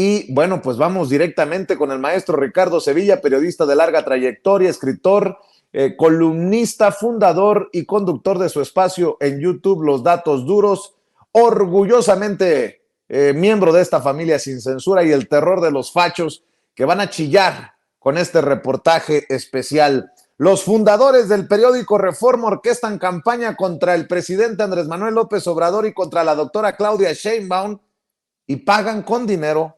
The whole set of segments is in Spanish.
Y bueno, pues vamos directamente con el maestro Ricardo Sevilla, periodista de larga trayectoria, escritor, columnista, fundador y conductor de su espacio en YouTube, Los Datos Duros, orgullosamente miembro de esta familia sin censura y el terror de los fachos que van a chillar con este reportaje especial. Los fundadores del periódico Reforma orquestan campaña contra el presidente Andrés Manuel López Obrador y contra la doctora Claudia Sheinbaum y pagan con dinero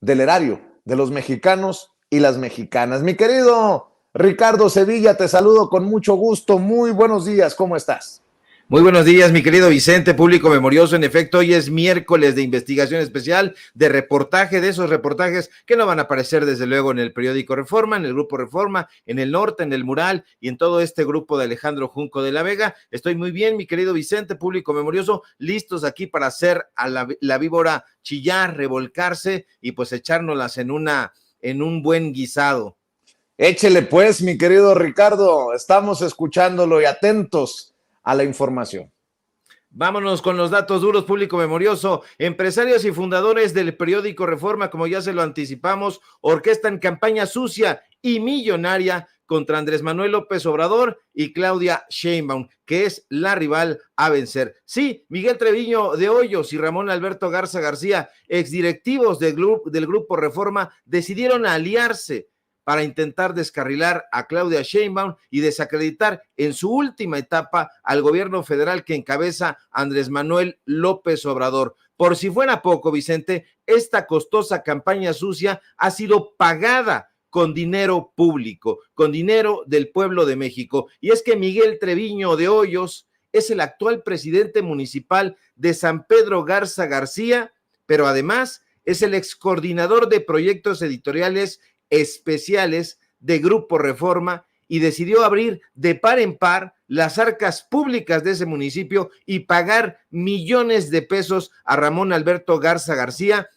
del erario de los mexicanos y las mexicanas. Mi querido Ricardo Sevilla, te saludo con mucho gusto. Muy buenos días, ¿cómo estás? Muy buenos días, mi querido Vicente, público memorioso. En efecto, hoy es miércoles de investigación especial, de reportaje, de esos reportajes que no van a aparecer desde luego en el periódico Reforma, en el grupo Reforma, en el Norte, en el Mural y en todo este grupo de Alejandro Junco de la Vega. Estoy muy bien, mi querido Vicente, público memorioso, listos aquí para hacer a la víbora chillar, revolcarse y pues echárnoslas en un buen guisado. Échele pues, mi querido Ricardo, estamos escuchándolo y atentos a la información. Vámonos con los datos duros, público memorioso. Empresarios y fundadores del periódico Reforma, como ya se lo anticipamos, orquestan campaña sucia y millonaria contra Andrés Manuel López Obrador y Claudia Sheinbaum, que es la rival a vencer. Sí, Miguel Treviño de Hoyos y Ramón Alberto Garza García, exdirectivos del grupo Reforma, decidieron aliarse para intentar descarrilar a Claudia Sheinbaum y desacreditar en su última etapa al gobierno federal que encabeza Andrés Manuel López Obrador. Por si fuera poco, Vicente, esta costosa campaña sucia ha sido pagada con dinero público, con dinero del pueblo de México. Y es que Miguel Treviño de Hoyos es el actual presidente municipal de San Pedro Garza García, pero además es el excoordinador de proyectos editoriales especiales de Grupo Reforma y decidió abrir de par en par las arcas públicas de ese municipio y pagar millones de pesos a Ramón Alberto Garza García,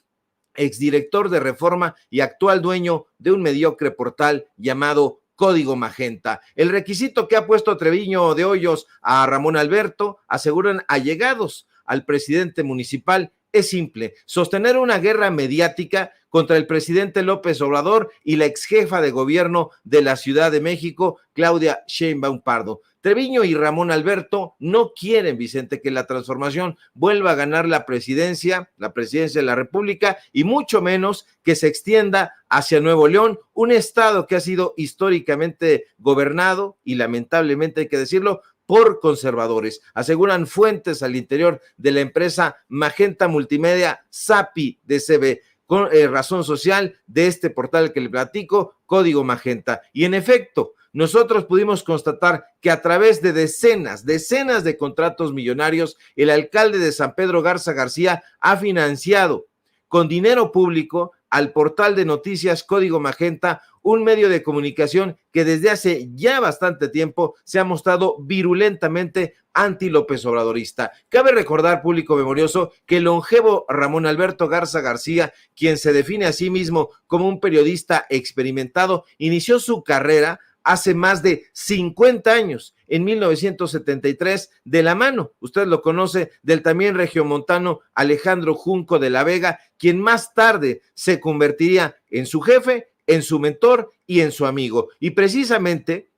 exdirector de Reforma y actual dueño de un mediocre portal llamado Código Magenta. El requisito que ha puesto Treviño de Hoyos a Ramón Alberto, aseguran allegados al presidente municipal, es simple: sostener una guerra mediática contra el presidente López Obrador y la exjefa de gobierno de la Ciudad de México, Claudia Sheinbaum Pardo. Treviño y Ramón Alberto no quieren, Vicente, que la transformación vuelva a ganar la presidencia de la República y mucho menos que se extienda hacia Nuevo León, un estado que ha sido históricamente gobernado y lamentablemente hay que decirlo, por conservadores. Aseguran fuentes al interior de la empresa Magenta Multimedia SAPI de CB, con razón social de este portal que le platico, Código Magenta. Y en efecto, nosotros pudimos constatar que a través de decenas de contratos millonarios, el alcalde de San Pedro Garza García ha financiado con dinero público al portal de noticias Código Magenta, un medio de comunicación que desde hace ya bastante tiempo se ha mostrado virulentamente anti-López Obradorista. Cabe recordar, público memorioso, que el longevo Ramón Alberto Garza García, quien se define a sí mismo como un periodista experimentado, inició su carrera hace más de 50 años, en 1973, de la mano, usted lo conoce, del también regiomontano Alejandro Junco de la Vega, quien más tarde se convertiría en su jefe, en su mentor y en su amigo. Y precisamente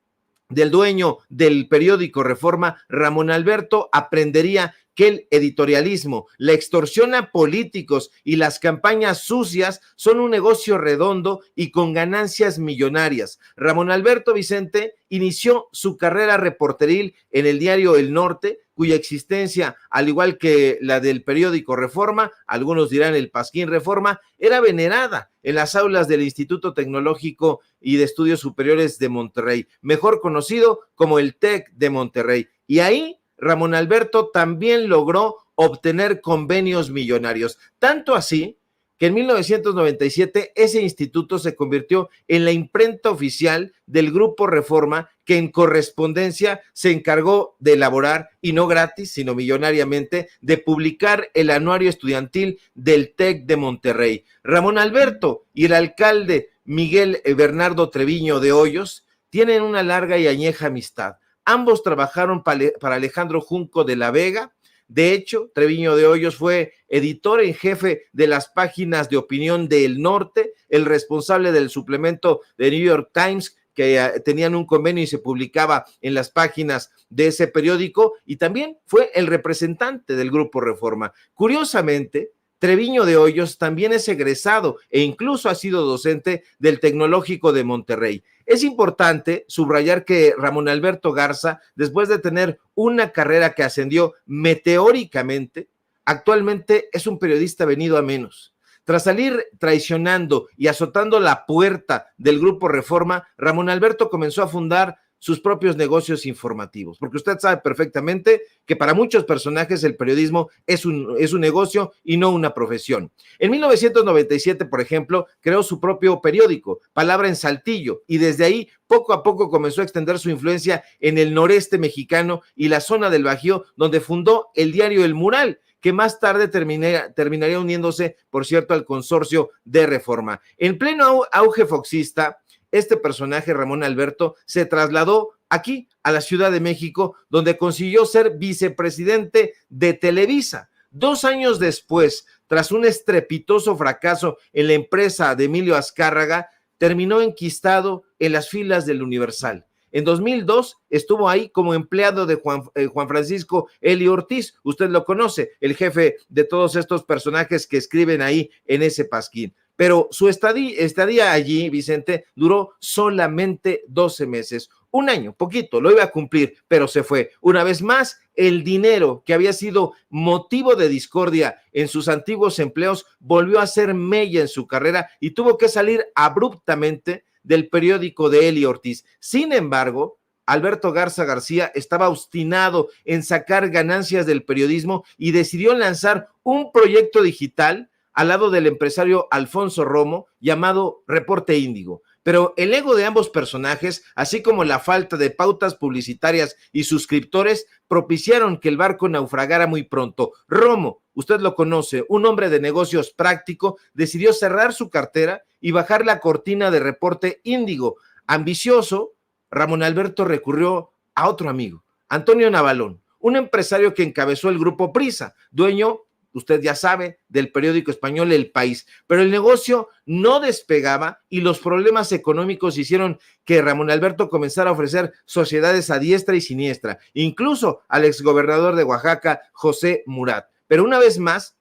del dueño del periódico Reforma, Ramón Alberto, aprendería que el editorialismo, la extorsión a políticos y las campañas sucias son un negocio redondo y con ganancias millonarias. Ramón Alberto, Vicente, inició su carrera reporteril en el diario El Norte, cuya existencia, al igual que la del periódico Reforma, algunos dirán el Pasquín Reforma, era venerada en las aulas del Instituto Tecnológico y de Estudios Superiores de Monterrey, mejor conocido como el TEC de Monterrey. Y ahí Ramón Alberto también logró obtener convenios millonarios, tanto así que en 1997 ese instituto se convirtió en la imprenta oficial del Grupo Reforma, que en correspondencia se encargó de elaborar, y no gratis, sino millonariamente, de publicar el anuario estudiantil del TEC de Monterrey. Ramón Alberto y el alcalde Miguel Bernardo Treviño de Hoyos tienen una larga y añeja amistad. Ambos trabajaron para Alejandro Junco de la Vega, De hecho, Treviño de Hoyos fue editor en jefe de las páginas de opinión del Norte, el responsable del suplemento de New York Times, que tenían un convenio y se publicaba en las páginas de ese periódico, y también fue el representante del Grupo Reforma. Curiosamente, Treviño de Hoyos también es egresado e incluso ha sido docente del Tecnológico de Monterrey. Es importante subrayar que Ramón Alberto Garza, después de tener una carrera que ascendió meteóricamente, actualmente es un periodista venido a menos. Tras salir traicionando y azotando la puerta del Grupo Reforma, Ramón Alberto comenzó a fundar sus propios negocios informativos, porque usted sabe perfectamente que para muchos personajes el periodismo es un negocio y no una profesión. En 1997, por ejemplo, creó su propio periódico, Palabra en Saltillo, y desde ahí poco a poco comenzó a extender su influencia en el noreste mexicano y la zona del Bajío, donde fundó el diario El Mural, que más tarde terminaría uniéndose, por cierto, al consorcio de Reforma. En pleno auge foxista, este personaje, Ramón Alberto, se trasladó aquí a la Ciudad de México, donde consiguió ser vicepresidente de Televisa. 2 años después, tras un estrepitoso fracaso en la empresa de Emilio Azcárraga, terminó enquistado en las filas del Universal. En 2002 estuvo ahí como empleado de Juan Francisco Eli Ortiz, usted lo conoce, el jefe de todos estos personajes que escriben ahí en ese pasquín. Pero su estadía allí, Vicente, duró solamente 12 meses, 1 año, poquito, lo iba a cumplir, pero se fue. Una vez más, el dinero que había sido motivo de discordia en sus antiguos empleos volvió a ser mella en su carrera y tuvo que salir abruptamente del periódico de Eli Ortiz. Sin embargo, Alberto Garza García estaba obstinado en sacar ganancias del periodismo y decidió lanzar un proyecto digital al lado del empresario Alfonso Romo llamado Reporte Índigo. Pero el ego de ambos personajes, así como la falta de pautas publicitarias y suscriptores, propiciaron que el barco naufragara muy pronto. Romo, usted lo conoce, un hombre de negocios práctico, decidió cerrar su cartera y bajar la cortina de Reporte Índigo. Ambicioso, Ramón Alberto recurrió a otro amigo, Antonio Navalón, un empresario que encabezó el grupo Prisa, dueño, usted ya sabe, del periódico español El País, pero el negocio no despegaba y los problemas económicos hicieron que Ramón Alberto comenzara a ofrecer sociedades a diestra y siniestra, incluso al exgobernador de Oaxaca, José Murat. Pero una vez más,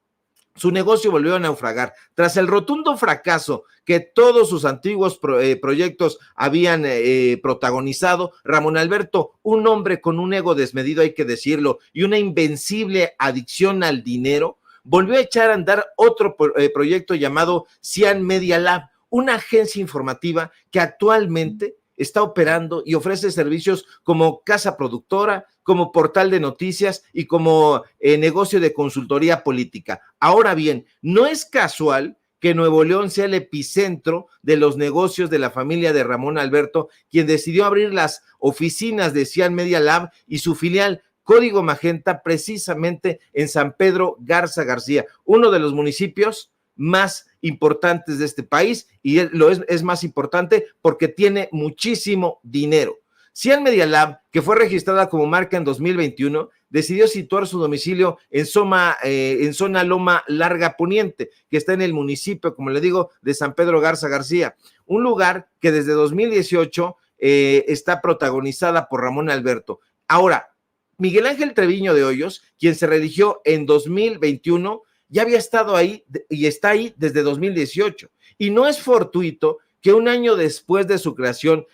su negocio volvió a naufragar. Tras el rotundo fracaso que todos sus antiguos proyectos habían protagonizado, Ramón Alberto, un hombre con un ego desmedido, hay que decirlo, y una invencible adicción al dinero, volvió a echar a andar otro proyecto llamado Cian Media Lab, una agencia informativa que actualmente está operando y ofrece servicios como casa productora, como portal de noticias y como negocio de consultoría política. Ahora bien, no es casual que Nuevo León sea el epicentro de los negocios de la familia de Ramón Alberto, quien decidió abrir las oficinas de Cian Media Lab y su filial Código Magenta precisamente en San Pedro Garza García, uno de los municipios más importantes de este país, y es más importante porque tiene muchísimo dinero. Cian Media Lab, que fue registrada como marca en 2021, decidió situar su domicilio en zona Loma Larga Poniente, que está en el municipio, como le digo, de San Pedro Garza García, un lugar que desde 2018 está protagonizada por Ramón Alberto. Ahora, Miguel Ángel Treviño de Hoyos, quien se religió en 2021, ya había estado ahí y está ahí desde 2018. Y no es fortuito que 1 año después de su creación,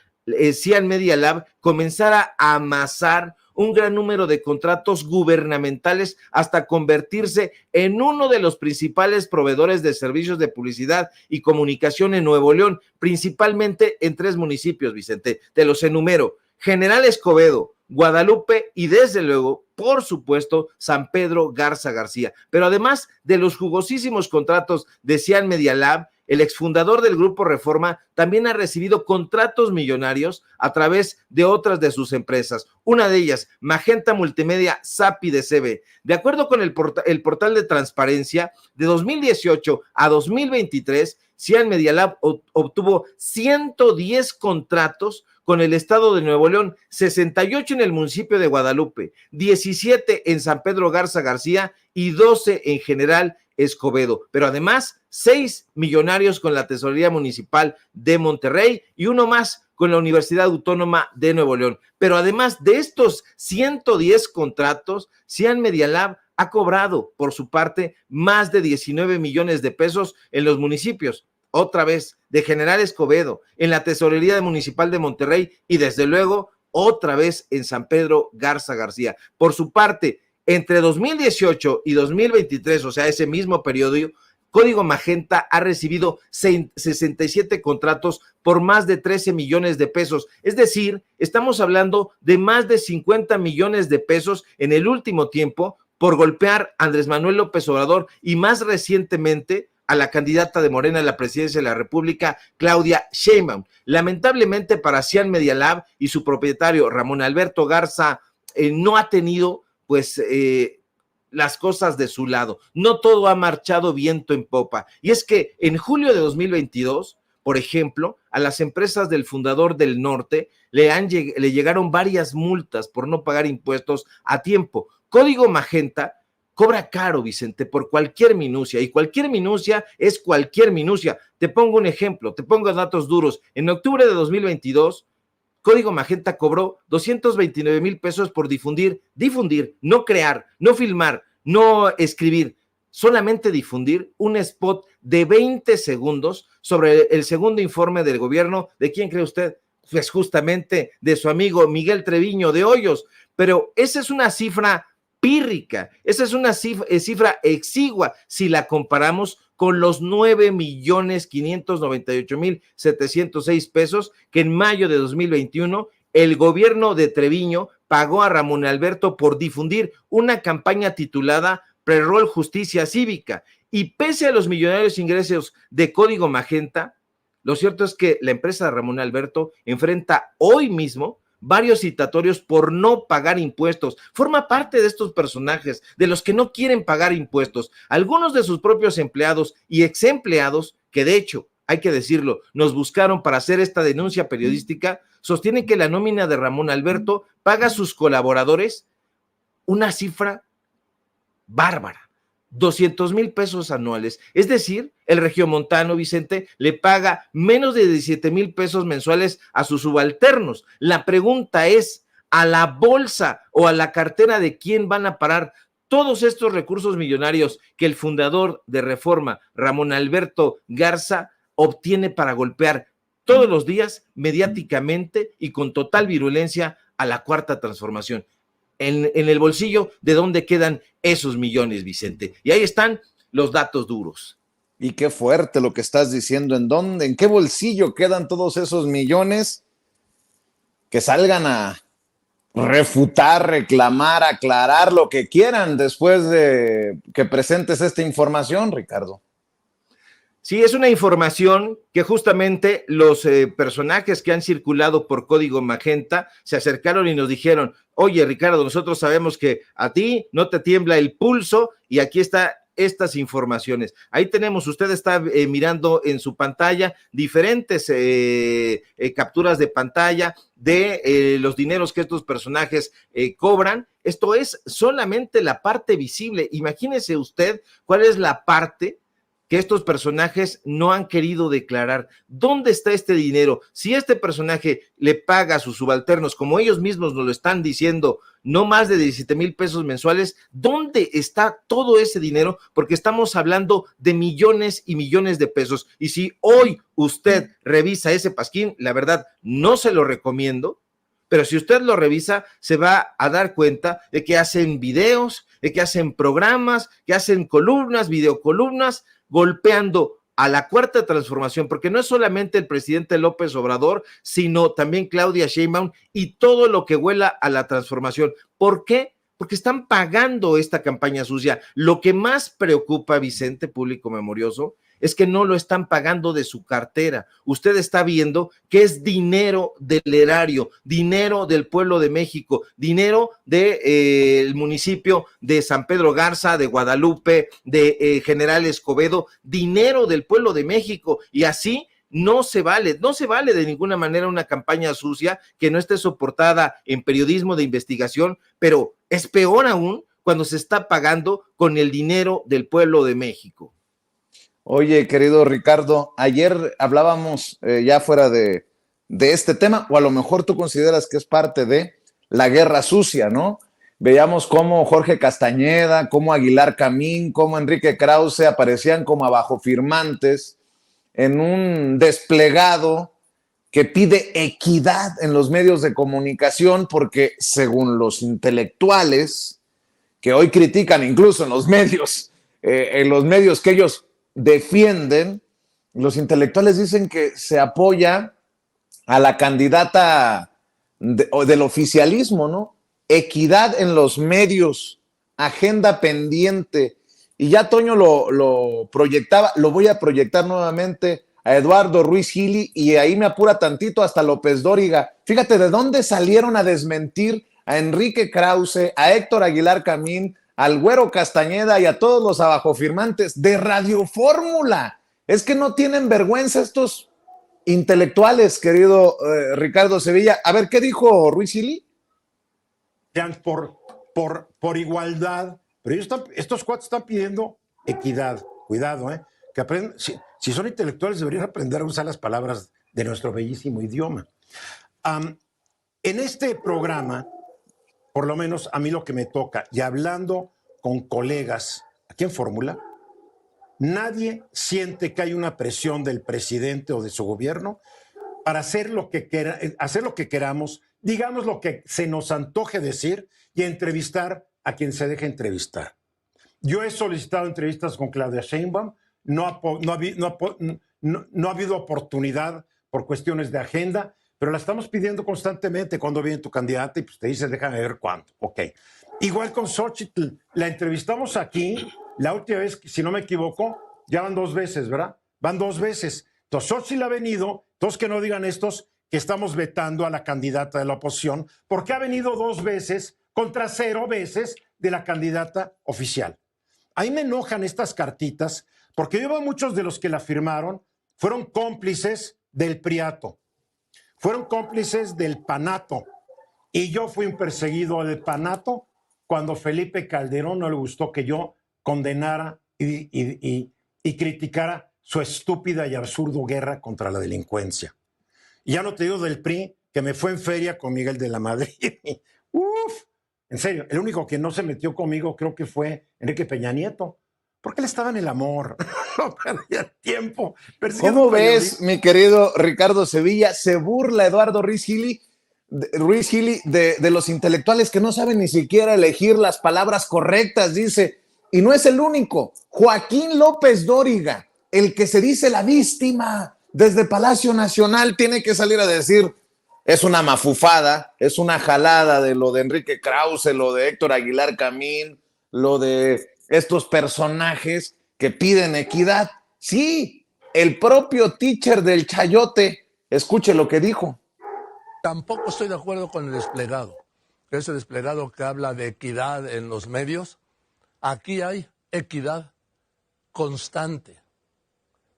Cian Media Lab comenzara a amasar un gran número de contratos gubernamentales hasta convertirse en uno de los principales proveedores de servicios de publicidad y comunicación en Nuevo León, principalmente en 3 municipios, Vicente. Te los enumero: General Escobedo, Guadalupe y desde luego, por supuesto, San Pedro Garza García. Pero además de los jugosísimos contratos de Cian Media Lab, el exfundador del Grupo Reforma también ha recibido contratos millonarios a través de otras de sus empresas. Una de ellas, Magenta Multimedia Sapi de CB. De acuerdo con el portal de transparencia, de 2018 a 2023, Cian Media Lab obtuvo 110 contratos con el estado de Nuevo León, 68 en el municipio de Guadalupe, 17 en San Pedro Garza García y 12 en General Escobedo, pero además 6 millonarios con la Tesorería Municipal de Monterrey y uno más con la Universidad Autónoma de Nuevo León. Pero además de estos 110 contratos, Cian Media Lab ha cobrado por su parte más de 19 millones de pesos en los municipios, otra vez de General Escobedo, en la Tesorería Municipal de Monterrey y desde luego otra vez en San Pedro Garza García. Por su parte, entre 2018 y 2023, o sea, ese mismo periodo, Código Magenta ha recibido 67 contratos por más de 13 millones de pesos. Es decir, estamos hablando de más de 50 millones de pesos en el último tiempo por golpear a Andrés Manuel López Obrador y más recientemente a la candidata de Morena a la presidencia de la República, Claudia Sheinbaum. Lamentablemente para Cian Media Lab y su propietario Ramón Alberto Garza no ha tenido las cosas de su lado. No todo ha marchado viento en popa. Y es que en julio de 2022, por ejemplo, a las empresas del Fundador del Norte le llegaron varias multas por no pagar impuestos a tiempo. Código Magenta cobra caro, Vicente, por cualquier minucia, y cualquier minucia es cualquier minucia. Te pongo un ejemplo, te pongo datos duros. En octubre de 2022, Código Magenta cobró 229 mil pesos por difundir, no crear, no filmar, no escribir, solamente difundir un spot de 20 segundos sobre el segundo informe del gobierno. ¿De quién cree usted? Pues justamente de su amigo Miguel Treviño de Hoyos. Pero esa es una cifra pírrica, esa es una cifra exigua si la comparamos con los 9,598,706 pesos que en mayo de 2021 el gobierno de Treviño pagó a Ramón Alberto por difundir una campaña titulada Prerol Justicia Cívica. Y pese a los millonarios ingresos de Código Magenta, lo cierto es que la empresa de Ramón Alberto enfrenta hoy mismo varios citatorios por no pagar impuestos. Forma parte de estos personajes, de los que no quieren pagar impuestos. Algunos de sus propios empleados y exempleados, que de hecho, hay que decirlo, nos buscaron para hacer esta denuncia periodística, sostienen que la nómina de Ramón Alberto paga a sus colaboradores una cifra bárbara. 200,000 pesos anuales, es decir, el regiomontano, Vicente, le paga menos de 17,000 pesos mensuales a sus subalternos. La pregunta es, ¿a la bolsa o a la cartera de quién van a parar todos estos recursos millonarios que el fundador de Reforma, Ramón Alberto Garza, obtiene para golpear todos los días mediáticamente y con total virulencia a la Cuarta Transformación? En el bolsillo de dónde quedan esos millones, Vicente. Y ahí están los datos duros. Y qué fuerte lo que estás diciendo. ¿En qué bolsillo quedan todos esos millones? Que salgan a refutar, reclamar, aclarar lo que quieran después de que presentes esta información, Ricardo. Sí, es una información que justamente los personajes que han circulado por Código Magenta se acercaron y nos dijeron: oye, Ricardo, nosotros sabemos que a ti no te tiembla el pulso y aquí está estas informaciones. Ahí tenemos, usted está mirando en su pantalla diferentes capturas de pantalla de los dineros que estos personajes cobran. Esto es solamente la parte visible. Imagínese usted cuál es la parte que estos personajes no han querido declarar. ¿Dónde está este dinero? Si este personaje le paga a sus subalternos, como ellos mismos nos lo están diciendo, no más de 17,000 pesos mensuales, ¿dónde está todo ese dinero? Porque estamos hablando de millones y millones de pesos. Y si hoy usted revisa ese pasquín, la verdad, no se lo recomiendo, pero si usted lo revisa, se va a dar cuenta de que hacen videos, de que hacen programas, que hacen columnas, videocolumnas, golpeando a la Cuarta Transformación, porque no es solamente el presidente López Obrador, sino también Claudia Sheinbaum y todo lo que huela a la transformación. ¿Por qué? Porque están pagando esta campaña sucia. Lo que más preocupa, Vicente, público memorioso, es que no lo están pagando de su cartera. Usted está viendo que es dinero del erario, dinero del pueblo de México, dinero del municipio de San Pedro Garza, de Guadalupe, de General Escobedo, dinero del pueblo de México. Y así no se vale de ninguna manera una campaña sucia que no esté soportada en periodismo de investigación, pero es peor aún cuando se está pagando con el dinero del pueblo de México. Oye, querido Ricardo, ayer hablábamos ya fuera de este tema, o a lo mejor tú consideras que es parte de la guerra sucia, ¿no? Veíamos cómo Jorge Castañeda, cómo Aguilar Camín, cómo Enrique Krause aparecían como abajo firmantes en un desplegado que pide equidad en los medios de comunicación, porque según los intelectuales que hoy critican incluso en los medios que ellos defienden, los intelectuales dicen que se apoya a la candidata del oficialismo, ¿no? Equidad en los medios, agenda pendiente. Y ya Toño lo proyectaba, lo voy a proyectar nuevamente a Eduardo Ruiz Gili, y ahí me apura tantito hasta López Dóriga. Fíjate de dónde salieron a desmentir a Enrique Krause, a Héctor Aguilar Camín, al Güero Castañeda y a todos los abajofirmantes de Radio Fórmula. Es que no tienen vergüenza estos intelectuales, querido Ricardo Sevilla. A ver, ¿qué dijo Ruiz Gili? Por igualdad, pero estos cuates están pidiendo equidad. Cuidado, que aprendan. Si son intelectuales, deberían aprender a usar las palabras de nuestro bellísimo idioma. En este programa, por lo menos a mí lo que me toca, y hablando con colegas aquí en Fórmula, nadie siente que hay una presión del presidente o de su gobierno para hacer lo que queramos, digamos lo que se nos antoje decir y entrevistar a quien se deje entrevistar. Yo he solicitado entrevistas con Claudia Sheinbaum, no ha habido oportunidad por cuestiones de agenda, pero la estamos pidiendo constantemente cuando viene tu candidata y pues te dice, déjame ver cuándo. Ok. Igual con Xochitl, la entrevistamos aquí, la última vez, si no me equivoco, ya van 2 veces, ¿verdad? Van 2 veces. Entonces Xochitl ha venido, entonces que no digan estos que estamos vetando a la candidata de la oposición, porque ha venido 2 veces contra 0 veces de la candidata oficial. Ahí me enojan estas cartitas, porque yo veo muchos de los que la firmaron, fueron cómplices del priato, fueron cómplices del panato, y yo fui un perseguido del panato cuando Felipe Calderón no le gustó que yo condenara y criticara su estúpida y absurdo guerra contra la delincuencia. Y ya no te digo del PRI, que me fue en feria con Miguel de la Madrid. Uf, en serio, el único que no se metió conmigo creo que fue Enrique Peña Nieto, porque él estaba en el amor, no perdía tiempo. ¿Cómo ves, mi querido Ricardo Sevilla? Se burla Eduardo Ruiz Gili de los intelectuales que no saben ni siquiera elegir las palabras correctas, dice, y no es el único. Joaquín López Dóriga, el que se dice la víctima desde Palacio Nacional, tiene que salir a decir, es una mafufada, es una jalada de lo de Enrique Krause, lo de Héctor Aguilar Camín, lo de estos personajes que piden equidad. Sí, el propio teacher del Chayote, escuche lo que dijo. Tampoco estoy de acuerdo con el desplegado, ese desplegado que habla de equidad en los medios. Aquí hay equidad constante,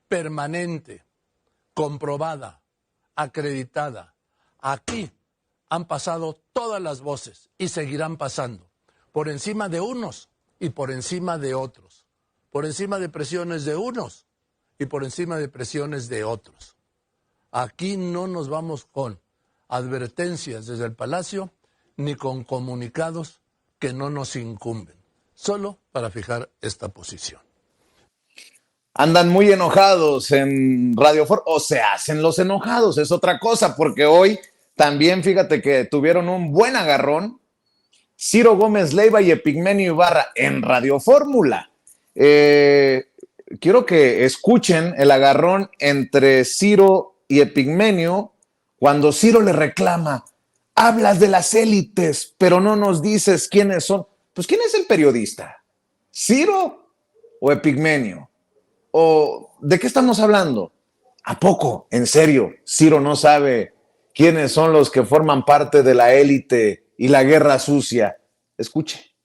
permanente, comprobada, acreditada. Aquí han pasado todas las voces y seguirán pasando, por encima de unos y por encima de otros, por encima de presiones de unos y por encima de presiones de otros. Aquí no nos vamos con advertencias desde el Palacio ni con comunicados que no nos incumben, solo para fijar esta posición. Andan muy enojados en Radio Fórmula, o se hacen los enojados, es otra cosa, porque hoy también fíjate que tuvieron un buen agarrón Ciro Gómez Leiva y Epigmenio Ibarra en Radio Fórmula. Quiero que escuchen el agarrón entre Ciro y Epigmenio cuando Ciro le reclama, hablas de las élites, pero no nos dices quiénes son. Pues, ¿quién es el periodista? ¿Ciro o Epigmenio? ¿O de qué estamos hablando? ¿A poco? En serio, Ciro no sabe quiénes son los que forman parte de la élite y la guerra sucia. Escuche.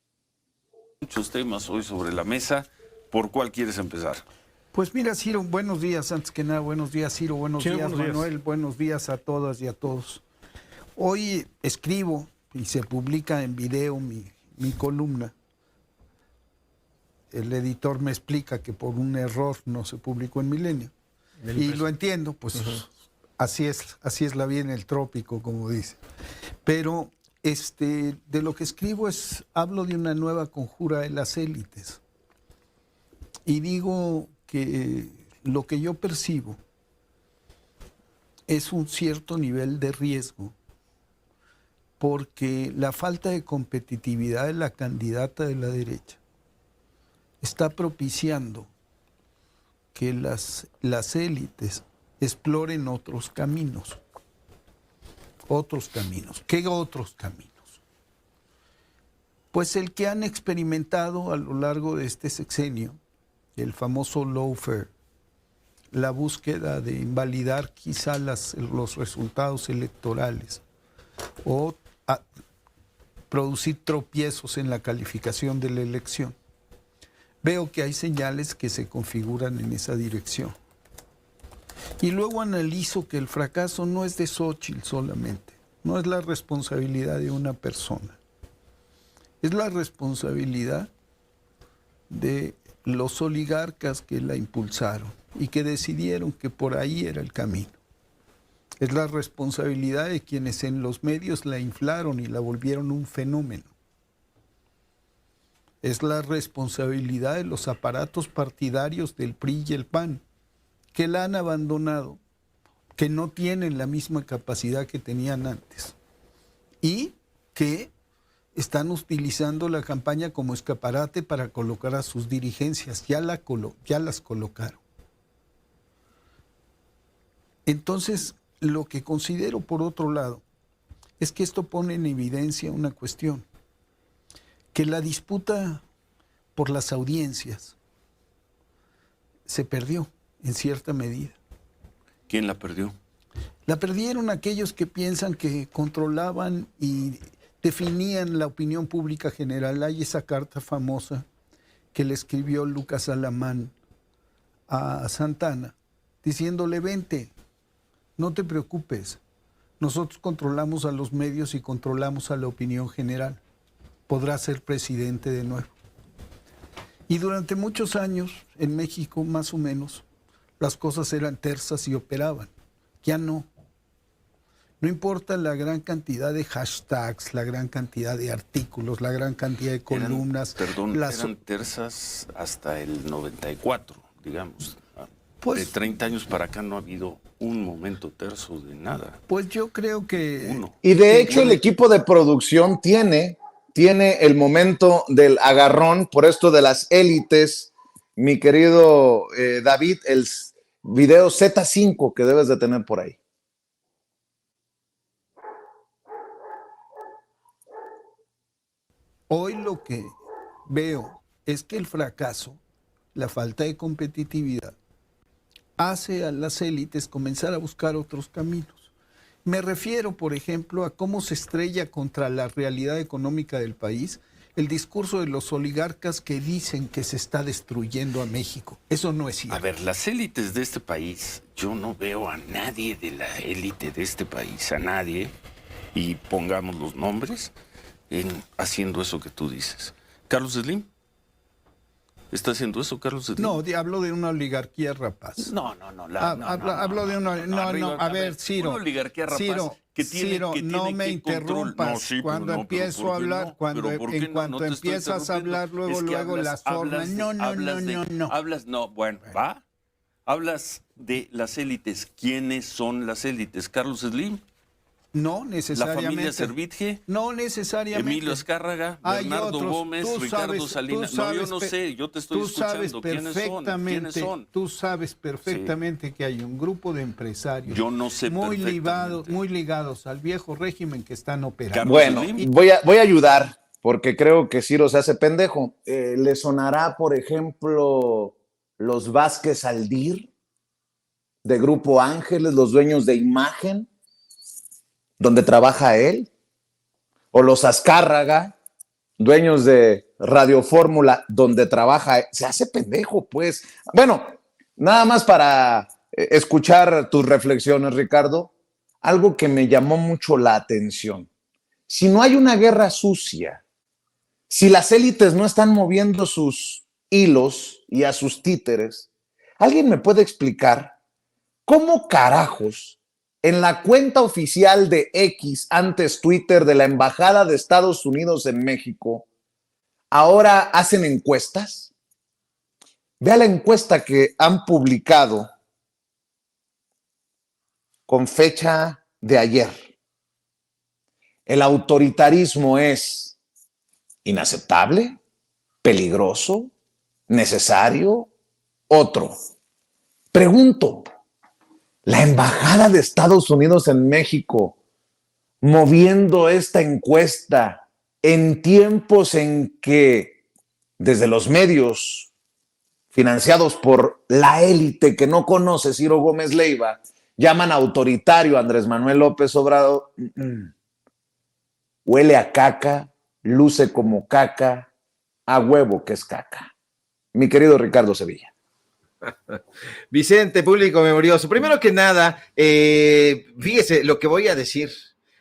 Muchos temas hoy sobre la mesa. ¿Por cuál quieres empezar? Pues mira, Ciro, buenos días. Antes que nada, buenos días, Ciro. Buenos días, Manuel. Buenos días a todas y a todos. Hoy escribo y se publica en video mi columna. El editor me explica que por un error no se publicó en Milenio. Y lo entiendo, pues así es la vida en el trópico, como dice. Pero de lo que escribo hablo de una nueva conjura de las élites. Y digo que lo que yo percibo es un cierto nivel de riesgo, porque la falta de competitividad de la candidata de la derecha está propiciando que las élites exploren otros caminos. Otros caminos. ¿Qué otros caminos? Pues el que han experimentado a lo largo de este sexenio, el famoso lawfare, la búsqueda de invalidar quizá los resultados electorales o producir tropiezos en la calificación de la elección. Veo que hay señales que se configuran en esa dirección. Y luego analizo que el fracaso no es de Xóchitl solamente, no es la responsabilidad de una persona, es la responsabilidad de los oligarcas que la impulsaron y que decidieron que por ahí era el camino. Es la responsabilidad de quienes en los medios la inflaron y la volvieron un fenómeno. Es la responsabilidad de los aparatos partidarios del PRI y el PAN, que la han abandonado, que no tienen la misma capacidad que tenían antes y que están utilizando la campaña como escaparate para colocar a sus dirigencias. Ya las colocaron. Entonces, lo que considero por otro lado es que esto pone en evidencia una cuestión, que la disputa por las audiencias se perdió en cierta medida. ¿Quién la perdió? La perdieron aquellos que piensan que controlaban y definían la opinión pública general. Hay esa carta famosa que le escribió Lucas Alamán a Santana, diciéndole: vente, no te preocupes, nosotros controlamos a los medios y controlamos a la opinión general, podrás ser presidente de nuevo. Y durante muchos años, en México más o menos, las cosas eran tersas y operaban. Ya no. No importa la gran cantidad de hashtags, la gran cantidad de artículos, la gran cantidad de columnas. Eran tersas hasta el 94, digamos. De 30 años para acá no ha habido un momento terso de nada. Pues yo creo que... Uno. Y de hecho el equipo de producción tiene el momento del agarrón por esto de las élites. Mi querido David, el video Z5 que debes de tener por ahí. Hoy lo que veo es que el fracaso, la falta de competitividad, hace a las élites comenzar a buscar otros caminos. Me refiero, por ejemplo, a cómo se estrella contra la realidad económica del país el discurso de los oligarcas que dicen que se está destruyendo a México. Eso no es cierto. A ver, las élites de este país, yo no veo a nadie de la élite de este país, a nadie, y pongamos los nombres, haciendo eso que tú dices. ¿Carlos Slim? ¿Está haciendo eso, Carlos Slim? No, hablo de una oligarquía rapaz. No. Hablo de una... No, a ver, Ciro. Una oligarquía rapaz Ciro, que tiene, Ciro, que no tiene me que interrumpas. No, sí, cuando empiezo a hablar, en cuanto empiezas a hablar, luego las formas. No. Hablas, no, bueno, ¿va? Hablas de las élites. ¿Quiénes son las élites? ¿Carlos Slim? No necesariamente. ¿La familia Servitje? No necesariamente. Emilio Azcárraga, Bernardo Gómez, Ricardo Salinas. No, yo no sé, yo te estoy escuchando. ¿Quiénes son? Tú sabes perfectamente que hay un grupo de empresarios yo no sé muy ligados al viejo régimen que están operando. Bueno, voy a ayudar porque creo que Ciro se hace pendejo. ¿Le sonará, por ejemplo, los Vázquez Aldir de Grupo Ángeles, los dueños de Imagen, donde trabaja él? O los Azcárraga, dueños de Radio Fórmula, donde trabaja él. Se hace pendejo, pues. Bueno, Nada más para escuchar tus reflexiones, Ricardo, algo que me llamó mucho la atención. Si no hay una guerra sucia, si las élites no están moviendo sus hilos y a sus títeres, ¿alguien me puede explicar cómo carajos en la cuenta oficial de X, antes Twitter, de la Embajada de Estados Unidos en México, ahora hacen encuestas? Vea la encuesta que han publicado con fecha de ayer. El autoritarismo es inaceptable, peligroso, necesario, otro. Pregunto, ¿la Embajada de Estados Unidos en México moviendo esta encuesta en tiempos en que desde los medios financiados por la élite que no conoce Ciro Gómez Leiva llaman autoritario a Andrés Manuel López Obrador? Huele a caca, luce como caca, a huevo que es caca. Mi querido Ricardo Sevilla. Vicente, público memorioso. Primero que nada, fíjese lo que voy a decir.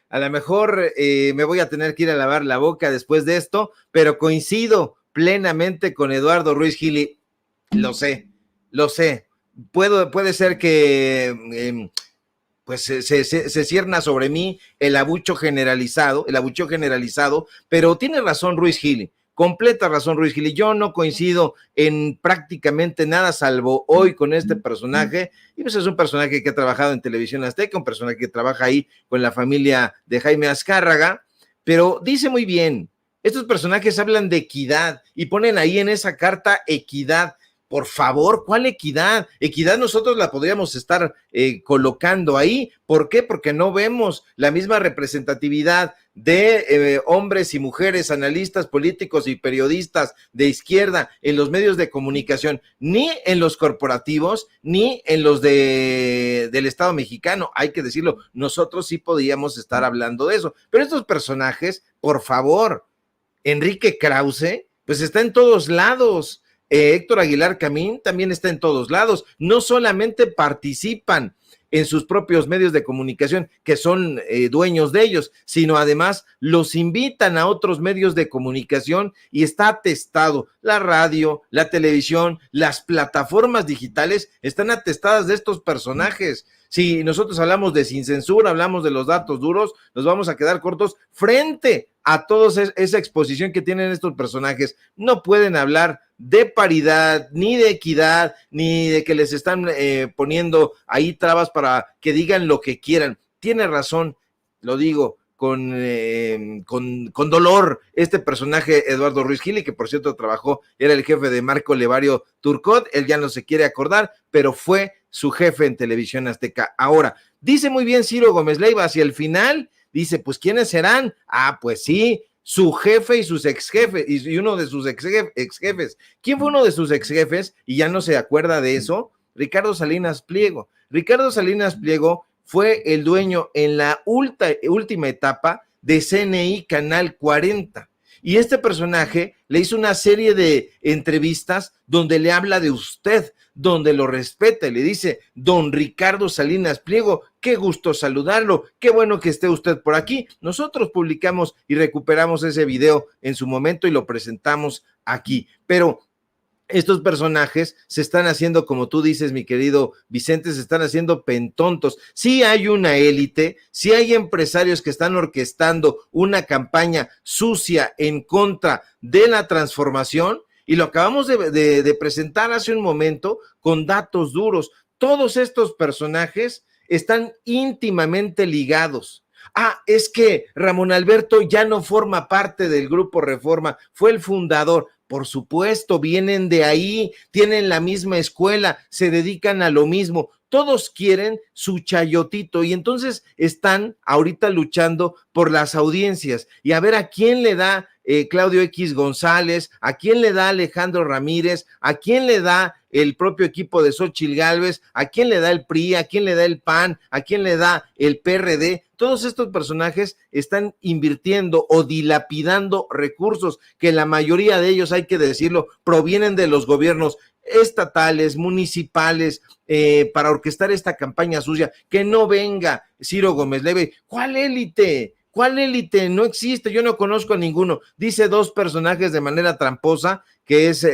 A lo mejor me voy a tener que ir a lavar la boca después de esto, pero coincido plenamente con Eduardo Ruiz Gili. Lo sé. Puede ser que pues se cierna sobre mí el abucheo generalizado, pero tiene razón Ruiz Gili. Completa razón, Ruiz Gili. Yo no coincido en prácticamente nada, salvo hoy con este personaje. Y pues es un personaje que ha trabajado en Televisión Azteca, un personaje que trabaja ahí con la familia de Jaime Azcárraga, pero dice muy bien, estos personajes hablan de equidad y ponen ahí en esa carta equidad. Por favor, ¿cuál equidad? Equidad nosotros la podríamos estar colocando ahí. ¿Por qué? Porque no vemos la misma representatividad de hombres y mujeres, analistas políticos y periodistas de izquierda en los medios de comunicación, ni en los corporativos, ni en los del Estado mexicano. Hay que decirlo, nosotros sí podíamos estar hablando de eso. Pero estos personajes, por favor, Enrique Krause, pues está en todos lados. Héctor Aguilar Camín también está en todos lados. No solamente participan en sus propios medios de comunicación, que son dueños de ellos, sino además los invitan a otros medios de comunicación y está atestado. La radio, la televisión, las plataformas digitales están atestadas de estos personajes. Si nosotros hablamos de Sin Censura, hablamos de los datos duros, nos vamos a quedar cortos frente a toda esa exposición que tienen estos personajes. No pueden hablar de paridad, ni de equidad, ni de que les están poniendo ahí trabas para que digan lo que quieran. Tiene razón, lo digo con dolor, este personaje Eduardo Ruiz Gili, que por cierto trabajó, era el jefe de Marco Levario Turcot, él ya no se quiere acordar, pero fue su jefe en Televisión Azteca. Ahora, dice muy bien Ciro Gómez Leiva, hacia el final, dice, pues ¿quiénes serán? Ah, pues sí, su jefe y sus ex jefes, y uno de sus ex jefes. ¿Quién fue uno de sus ex jefes? Y ya no se acuerda de eso. Ricardo Salinas Pliego. Ricardo Salinas Pliego fue el dueño en la última etapa de CNI Canal 40. Y este personaje le hizo una serie de entrevistas donde le habla de usted, donde lo respeta y le dice, don Ricardo Salinas Pliego, qué gusto saludarlo, qué bueno que esté usted por aquí. Nosotros publicamos y recuperamos ese video en su momento y lo presentamos aquí, pero estos personajes se están haciendo, como tú dices, mi querido Vicente, se están haciendo pentontos. Sí hay una élite, sí hay empresarios que están orquestando una campaña sucia en contra de la transformación, y lo acabamos de presentar hace un momento con datos duros. Todos estos personajes están íntimamente ligados. Ah, es que Ramón Alberto ya no forma parte del Grupo Reforma, fue el fundador. Por supuesto, vienen de ahí, tienen la misma escuela, se dedican a lo mismo. Todos quieren su chayotito y entonces están ahorita luchando por las audiencias y a ver a quién le da Claudio X González, a quién le da Alejandro Ramírez, a quién le da el propio equipo de Xóchitl Gálvez, a quién le da el PRI, a quién le da el PAN, a quién le da el PRD. Todos estos personajes están invirtiendo o dilapidando recursos que la mayoría de ellos, hay que decirlo, provienen de los gobiernos estatales, municipales, para orquestar esta campaña sucia, que no venga Ciro Gómez Leiva. ¿Cuál élite? ¿Cuál élite? No existe, yo no conozco a ninguno. Dice dos personajes de manera tramposa, que es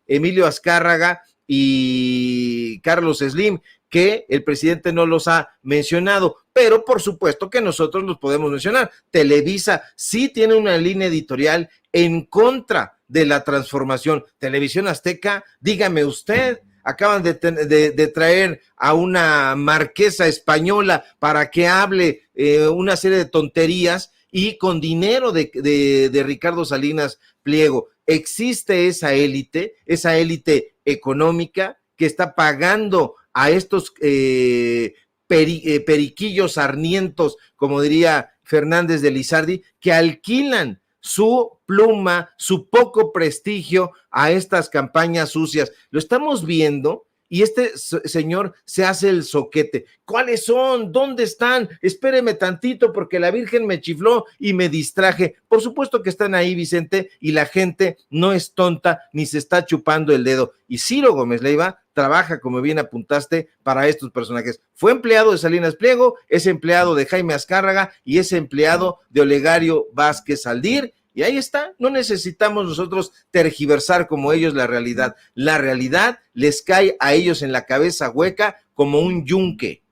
Emilio Azcárraga y Carlos Slim, que el presidente no los ha mencionado, pero por supuesto que nosotros los podemos mencionar. Televisa sí tiene una línea editorial en contra de la transformación. Televisión Azteca, dígame usted, acaban de traer a una marquesa española para que hable una serie de tonterías y con dinero de Ricardo Salinas Pliego. Existe esa élite económica que está pagando a estos periquillos sarnientos, como diría Fernández de Lizardi, que alquilan su pluma, su poco prestigio a estas campañas sucias. Lo estamos viendo y este señor se hace el zoquete. ¿Cuáles son? ¿Dónde están? Espéreme tantito porque la Virgen me chifló y me distraje. Por supuesto que están ahí, Vicente, y la gente no es tonta ni se está chupando el dedo. Y Ciro Gómez Leiva trabaja, como bien apuntaste, para estos personajes. Fue empleado de Salinas Pliego, es empleado de Jaime Azcárraga y es empleado de Olegario Vázquez Aldir. Y ahí está, no necesitamos nosotros tergiversar como ellos la realidad. La realidad les cae a ellos en la cabeza hueca como un yunque.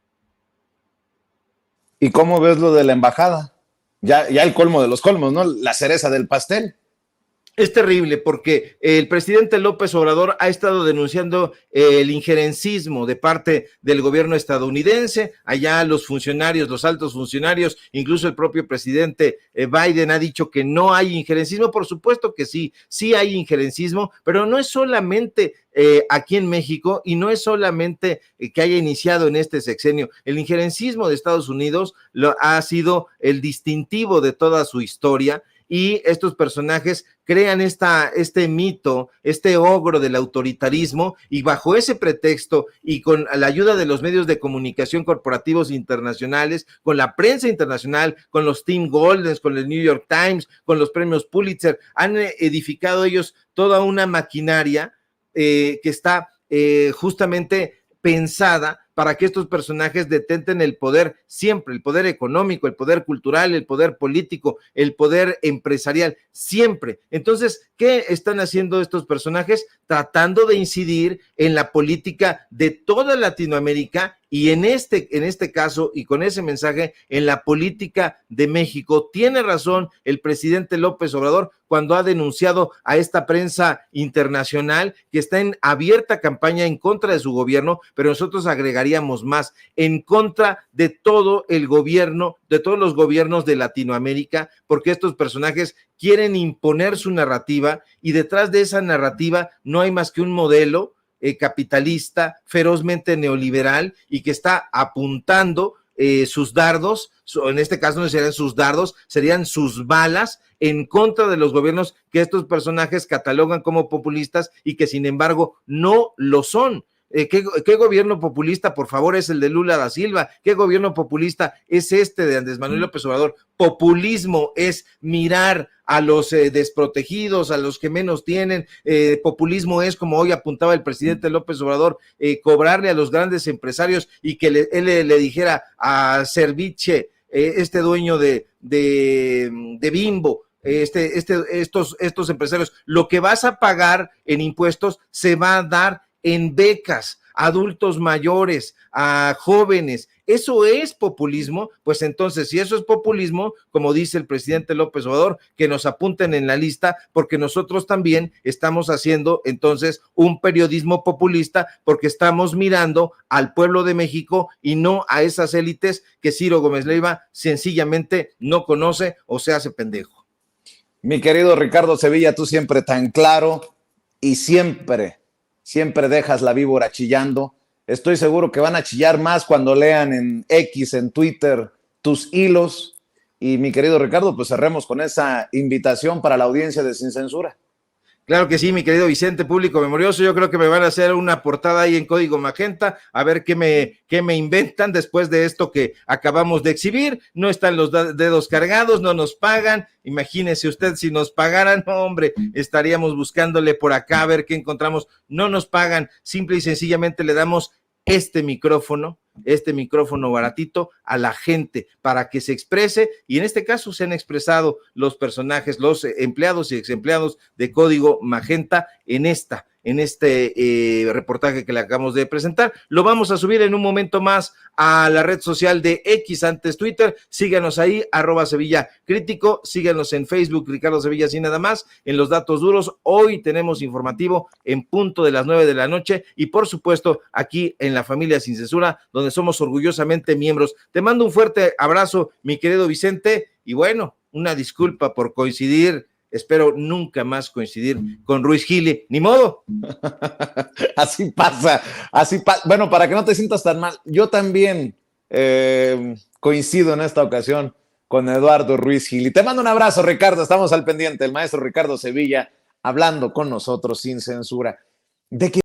¿Y cómo ves lo de la embajada? Ya el colmo de los colmos, ¿no? La cereza del pastel. Es terrible porque el presidente López Obrador ha estado denunciando el injerencismo de parte del gobierno estadounidense. Allá los funcionarios, los altos funcionarios, incluso el propio presidente Biden ha dicho que no hay injerencismo. Por supuesto que sí, sí hay injerencismo, pero no es solamente aquí en México y no es solamente que haya iniciado en este sexenio. El injerencismo de Estados Unidos ha sido el distintivo de toda su historia. Y estos personajes crean este mito, este ogro del autoritarismo, y bajo ese pretexto y con la ayuda de los medios de comunicación corporativos internacionales, con la prensa internacional, con los Tim Goldens, con el New York Times, con los premios Pulitzer, han edificado ellos toda una maquinaria que está justamente pensada para que estos personajes detenten el poder siempre, el poder económico, el poder cultural, el poder político, el poder empresarial, siempre. Entonces, ¿qué están haciendo estos personajes? Tratando de incidir en la política de toda Latinoamérica y en este caso y con ese mensaje en la política de México. Tiene razón el presidente López Obrador cuando ha denunciado a esta prensa internacional que está en abierta campaña en contra de su gobierno, pero nosotros agregaríamos más, en contra de todo el gobierno, de todos los gobiernos de Latinoamérica, porque estos personajes quieren imponer su narrativa y detrás de esa narrativa no hay más que un modelo capitalista, ferozmente neoliberal y que está apuntando sus dardos, en este caso no serían sus dardos, serían sus balas en contra de los gobiernos que estos personajes catalogan como populistas y que sin embargo no lo son. ¿Qué gobierno populista, por favor, es el de Lula da Silva? ¿Qué gobierno populista es este de Andrés Manuel López Obrador? Populismo es mirar a los desprotegidos, a los que menos tienen. Populismo es, como hoy apuntaba el presidente López Obrador, cobrarle a los grandes empresarios y que él le dijera a Serviche, este dueño de Bimbo, estos empresarios, lo que vas a pagar en impuestos se va a dar en becas a adultos mayores, a jóvenes. ¿Eso es populismo? Pues entonces, si eso es populismo, como dice el presidente López Obrador, que nos apunten en la lista, porque nosotros también estamos haciendo entonces un periodismo populista, porque estamos mirando al pueblo de México y no a esas élites que Ciro Gómez Leiva sencillamente no conoce o se hace pendejo. Mi querido Ricardo Sevilla, tú siempre tan claro y siempre dejas la víbora chillando. Estoy seguro que van a chillar más cuando lean en X, en Twitter, tus hilos. Y mi querido Ricardo, pues cerremos con esa invitación para la audiencia de Sin Censura. Claro que sí, mi querido Vicente, público memorioso. Yo creo que me van a hacer una portada ahí en código magenta, a ver qué me inventan después de esto que acabamos de exhibir. No están los dedos cargados, no nos pagan. Imagínese usted si nos pagaran, no, hombre, estaríamos buscándole por acá a ver qué encontramos. No nos pagan, simple y sencillamente le damos este micrófono baratito a la gente para que se exprese, y en este caso se han expresado los personajes, los empleados y exempleados de Código Magenta en este reportaje que le acabamos de presentar. Lo vamos a subir en un momento más a la red social de X, antes Twitter. Síganos ahí, @Sevilla Crítico, síganos en Facebook, Ricardo Sevilla, así nada más, en los datos duros. Hoy tenemos informativo en punto de las 9 de la noche, y por supuesto aquí en La Familia Sin Censura, donde somos orgullosamente miembros. Te mando un fuerte abrazo, mi querido Vicente, y bueno, una disculpa por coincidir. Espero nunca más coincidir con Ruiz Gili. Ni modo. Así pasa, Bueno, para que no te sientas tan mal, yo también coincido en esta ocasión con Eduardo Ruiz Gili. Te mando un abrazo, Ricardo. Estamos al pendiente. El maestro Ricardo Sevilla hablando con nosotros sin censura. ¿De qué